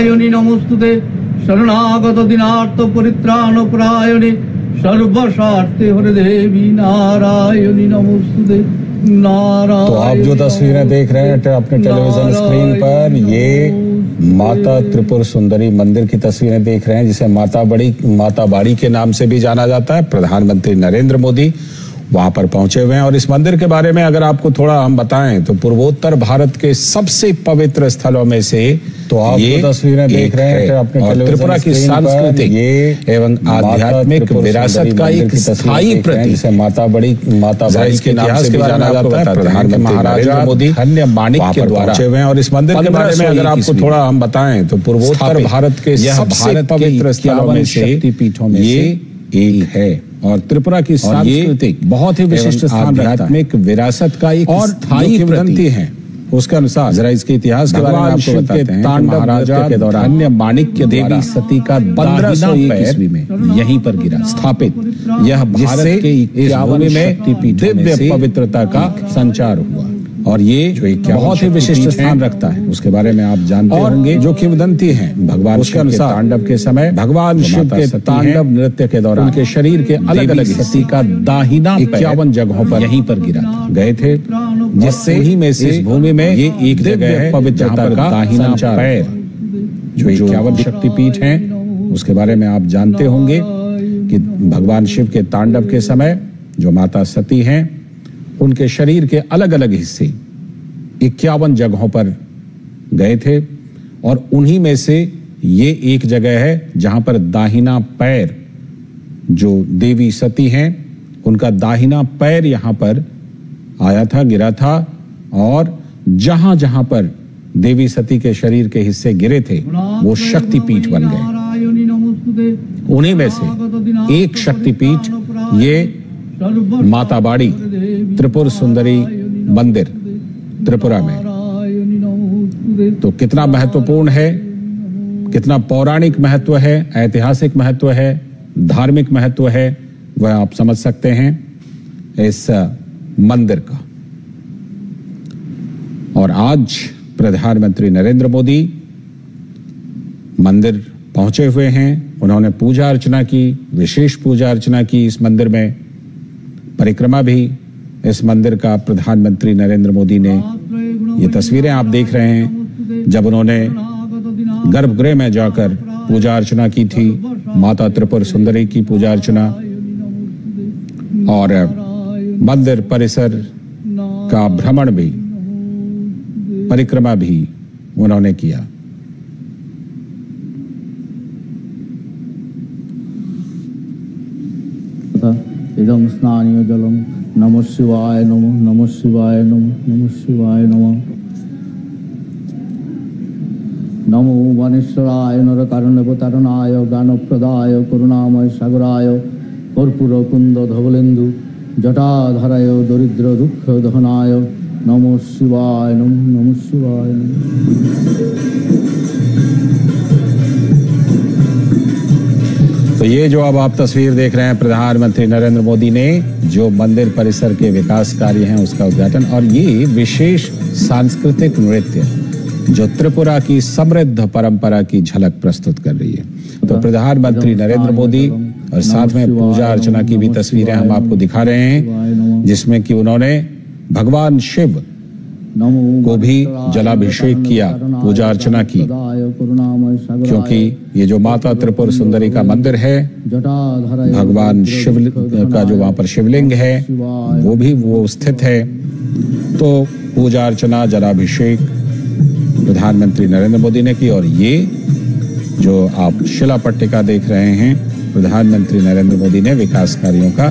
नारायणि नमोस्तुते शरणागत दीनार्थ परित्राण परायणे सर्वस्वार्थे हरदेवी नारायणि नमोस्तुते नारायण। तो आप जो तस्वीरें देख रहे हैं अपने टेलीविजन स्क्रीन पर, ये माता त्रिपुर सुंदरी मंदिर की तस्वीरें देख रहे हैं, जिसे माता बाड़ी के नाम से भी जाना जाता है। प्रधानमंत्री नरेंद्र मोदी वहां पर पहुंचे हुए हैं और इस मंदिर के बारे में अगर आपको थोड़ा हम बताएं तो पूर्वोत्तर भारत के सबसे पवित्र स्थलों में से तो आप ये तस्वीरें देख रहे हैं अपने और त्रिपुरा की सांस्कृतिक एवं आध्यात्मिक विरासत का एक स्थायी प्रतीक, जिसे माता बाड़ी के नाम से भी जाना जाता है। प्रधानमंत्री महाराजा मोदी धन्य माणिक के द्वारा पहुंचे हुए हैं और इस मंदिर के बारे में अगर आपको थोड़ा हम बताएं तो पूर्वोत्तर भारत के सबसे पवित्र स्थलों में से शक्तिपीठों में ये एक है और त्रिपुरा की सांस्कृतिक बहुत ही विशिष्ट आध्यात्मिक विरासत का एक स्थायी किंवदंती है। उसके अनुसार जरा इसके इतिहास के बारे में आपको बताते हैं। महाराजा के दौरान अन्य माणिक के देवी सती का 1501 ईस्वी में यहीं पर गिरा स्थापित, यह भारत के इस भूमि में दिव्य पवित्रता का संचार हुआ और ये जो बहुत ही विशिष्ट स्थान रखता है उसके बारे में आप जानते होंगे। जो किंवदंती है भगवान उसके अनुसार तांडव के समय भगवान शिव के तांडव नृत्य के दौरान उनके शरीर के अलग अलग सती का दाहिना 51 जगहों पर यहीं पर गिरा गए थे, जिससे ही में से इस भूमि में ये एक जगह है पवित्रता का दाहिना पैर। जो 51 शक्तिपीठ हैं उसके बारे में आप जानते होंगे कि भगवान शिव के तांडव के समय जो माता सती हैं उनके शरीर के अलग अलग हिस्से 51 जगहों पर गए थे और उन्हीं में से ये एक जगह है जहां पर दाहिना पैर जो देवी सती हैं उनका दाहिना पैर यहां पर आया था, गिरा था और जहां जहां पर देवी सती के शरीर के हिस्से गिरे थे वो शक्तिपीठ बन गए। उन्हीं में से एक शक्तिपीठ ये माता बाड़ी त्रिपुर सुंदरी मंदिर त्रिपुरा में। तो कितना महत्वपूर्ण है, कितना पौराणिक महत्व है, ऐतिहासिक महत्व है, धार्मिक महत्व है, वह आप समझ सकते हैं इस मंदिर का। और आज प्रधानमंत्री नरेंद्र मोदी मंदिर पहुंचे हुए हैं। उन्होंने पूजा अर्चना की, विशेष पूजा अर्चना की इस मंदिर में, परिक्रमा भी इस मंदिर का प्रधानमंत्री नरेंद्र मोदी ने, ये तस्वीरें आप देख रहे हैं जब उन्होंने गर्भगृह में जाकर पूजा अर्चना की थी, माता त्रिपुर सुंदरी की पूजा अर्चना और मंदिर परिसर का भ्रमण भी, परिक्रमा भी उन्होंने किया। इदं स्नानीय जलम नमः शिवाय नमः नमः शिवाय नमः नमः शिवाय नमः नमो वनेश्वराय नरकारुण्यवतारणाय ज्ञानप्रदाय करुणामय सागराय कर्पूरकुंद धवलेन्दु जटाधराय दरिद्र दुःख दहनाय नमः शिवाय नमः नमः शिवाय नमः। तो ये जो अब आप तस्वीर देख रहे हैं प्रधानमंत्री नरेंद्र मोदी ने जो मंदिर परिसर के विकास कार्य हैं उसका उद्घाटन, और ये विशेष सांस्कृतिक नृत्य जो त्रिपुरा की समृद्ध परंपरा की झलक प्रस्तुत कर रही है। तो प्रधानमंत्री नरेंद्र मोदी और साथ में पूजा अर्चना की भी तस्वीरें हम आपको दिखा रहे हैं, जिसमें कि उन्होंने भगवान शिव को भी जलाभिषेक किया, पूजा अर्चना की, क्योंकि ये जो माता त्रिपुर सुंदरी का मंदिर है, भगवान शिव का जो वहां पर शिवलिंग है वो स्थित है। तो पूजा अर्चना जलाभिषेक प्रधानमंत्री नरेंद्र मोदी ने की और ये जो आप शिला पट्टिका देख रहे हैं, प्रधानमंत्री नरेंद्र मोदी ने विकास कार्यों का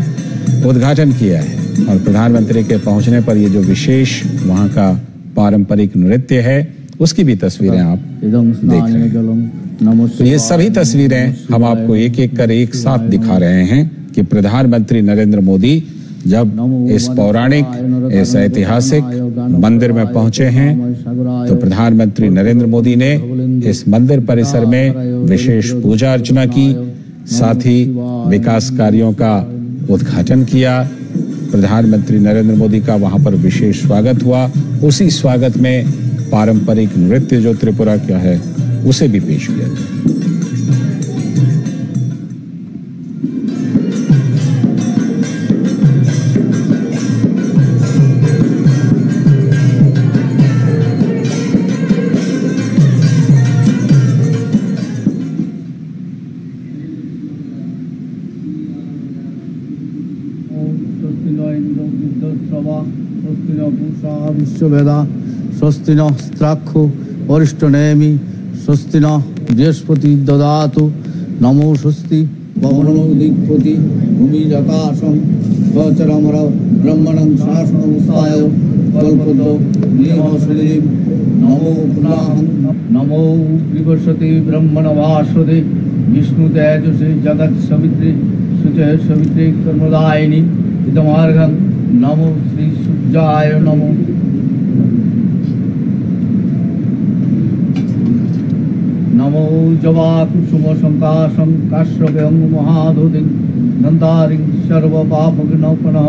उद्घाटन किया है। और प्रधानमंत्री के पहुंचने पर ये जो विशेष वहां का पारंपरिक नृत्य है उसकी भी तस्वीरें आप देख रहे हैं। तो ये सभी तस्वीरें हम आपको एक एक कर एक साथ दिखा रहे हैं कि प्रधानमंत्री नरेंद्र मोदी जब इस पौराणिक, इस ऐतिहासिक मंदिर में पहुंचे हैं तो प्रधानमंत्री नरेंद्र मोदी ने इस मंदिर परिसर में विशेष पूजा अर्चना की, साथ ही विकास कार्यों का उद्घाटन किया। प्रधानमंत्री नरेंद्र मोदी का वहां पर विशेष स्वागत हुआ। उसी स्वागत में पारंपरिक नृत्य जो त्रिपुरा का है उसे भी पेश किया जाए। स्वस्ति न पूषा विश्ववेदा स्वस्ति न स्त्राक्षो वरिष्ठ नेमि स्वस्ति न बृहस्पति ददातु नमो स्वस्ति पवनो दिक्पति भूमिजाकाशं स्वचरमर ब्रह्मणं शासनमुत्थाय कल्पतो नियमश्रीं नमो पुनाहं नमो विवसते ब्रह्मणवासदे विष्णुतेजसे जगत्सवित्रे शुचे सवित्रे कर्मदायिनी इदमार्घं नमो श्री सूर्याय नमो नमो जवाकुसुम संकाशं काश्यपं महादुतिं नन्दारिं सर्वपापविनाशनः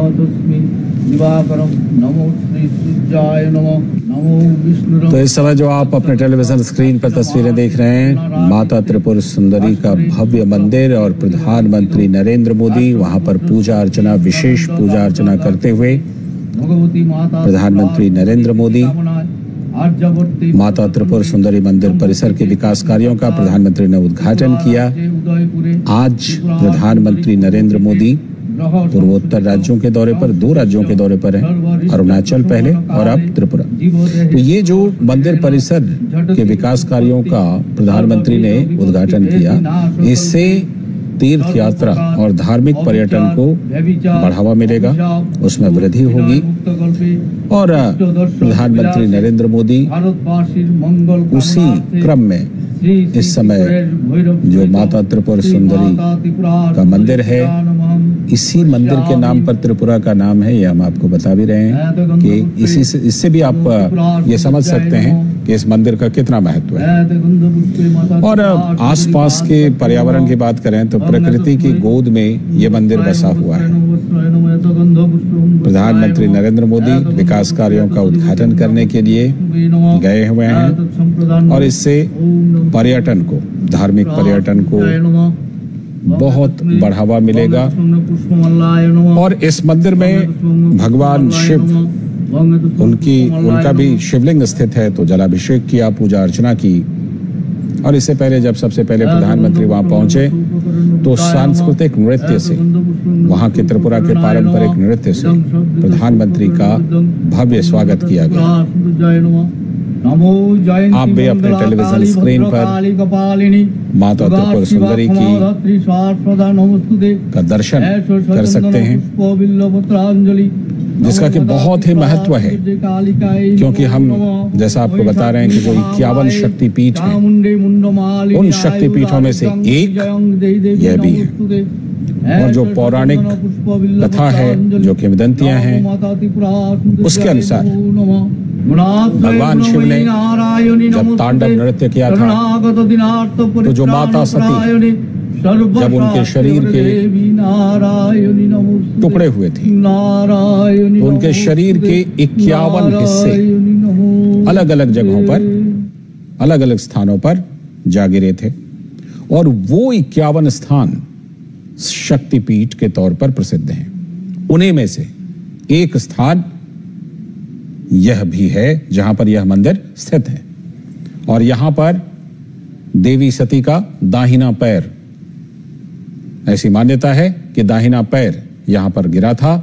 दिवाकरं नमो श्री सूर्याय नमो नमो विष्णु। तो इस समय जो आप अपने टेलीविजन स्क्रीन पर तस्वीरें देख रहे हैं, माता त्रिपुर सुंदरी का भव्य मंदिर और प्रधानमंत्री नरेंद्र मोदी वहां पर पूजा अर्चना, विशेष पूजा अर्चना करते हुए प्रधानमंत्री नरेंद्र मोदी माता त्रिपुर सुंदरी मंदिर परिसर के विकास कार्यों का प्रधानमंत्री ने उद्घाटन किया। आज प्रधानमंत्री नरेंद्र मोदी पूर्वोत्तर राज्यों के दौरे पर, 2 राज्यों के दौरे पर हैं, अरुणाचल पहले और अब त्रिपुरा। तो ये जो मंदिर परिसर के विकास कार्यों का प्रधानमंत्री ने उद्घाटन किया, इससे तीर्थ यात्रा और धार्मिक पर्यटन को बढ़ावा मिलेगा, उसमें वृद्धि होगी। और प्रधानमंत्री नरेंद्र मोदी उसी क्रम में इस समय जो माता त्रिपुर सुंदरी का मंदिर है, इसी मंदिर के नाम पर त्रिपुरा का नाम है, ये हम आपको बता भी रहे हैं कि इससे भी आप ये समझ सकते हैं कि इस मंदिर का कितना महत्व है। और आसपास के पर्यावरण की बात करें तो प्रकृति की गोद में ये मंदिर बसा हुआ है। प्रधानमंत्री नरेंद्र मोदी विकास कार्यों का उद्घाटन करने के लिए गए हुए हैं और इससे पर्यटन को, धार्मिक पर्यटन को बहुत बढ़ावा मिलेगा। और इस मंदिर में भगवान शिव, उनका भी शिवलिंग स्थित है, तो जलाभिषेक किया, पूजा अर्चना की। और इससे पहले जब सबसे पहले प्रधानमंत्री वहां पहुंचे तो सांस्कृतिक नृत्य से, वहां के त्रिपुरा के पारंपरिक नृत्य से प्रधानमंत्री का भव्य स्वागत किया गया। आप भी अपने टेलीविजन स्क्रीन पर माता त्रिपुर सुंदरी की का दर्शन कर सकते हैं, जिसका कि बहुत ही महत्व है, क्योंकि हम जैसा आपको बता रहे हैं कि जो 51 शक्तिपीठ हैं, उन शक्तिपीठों में से एक यह भी है। और जो पौराणिक कथा है, जो किंवदंतियां हैं, उसके अनुसार भगवान शिव ने जब तांडव नृत्य किया था तो जो माता सती जब उनके शरीर के टुकड़े हुए थे तो उनके शरीर के 51 हिस्से अलग अलग जगहों पर, अलग अलग स्थानों पर जा गिरे थे। और वो 51 स्थान शक्तिपीठ के तौर पर प्रसिद्ध हैं। उन्हीं में से एक स्थान यह भी है जहां पर यह मंदिर स्थित है। और यहां पर देवी सती का दाहिना पैर, ऐसी मान्यता है कि दाहिना पैर यहां पर गिरा था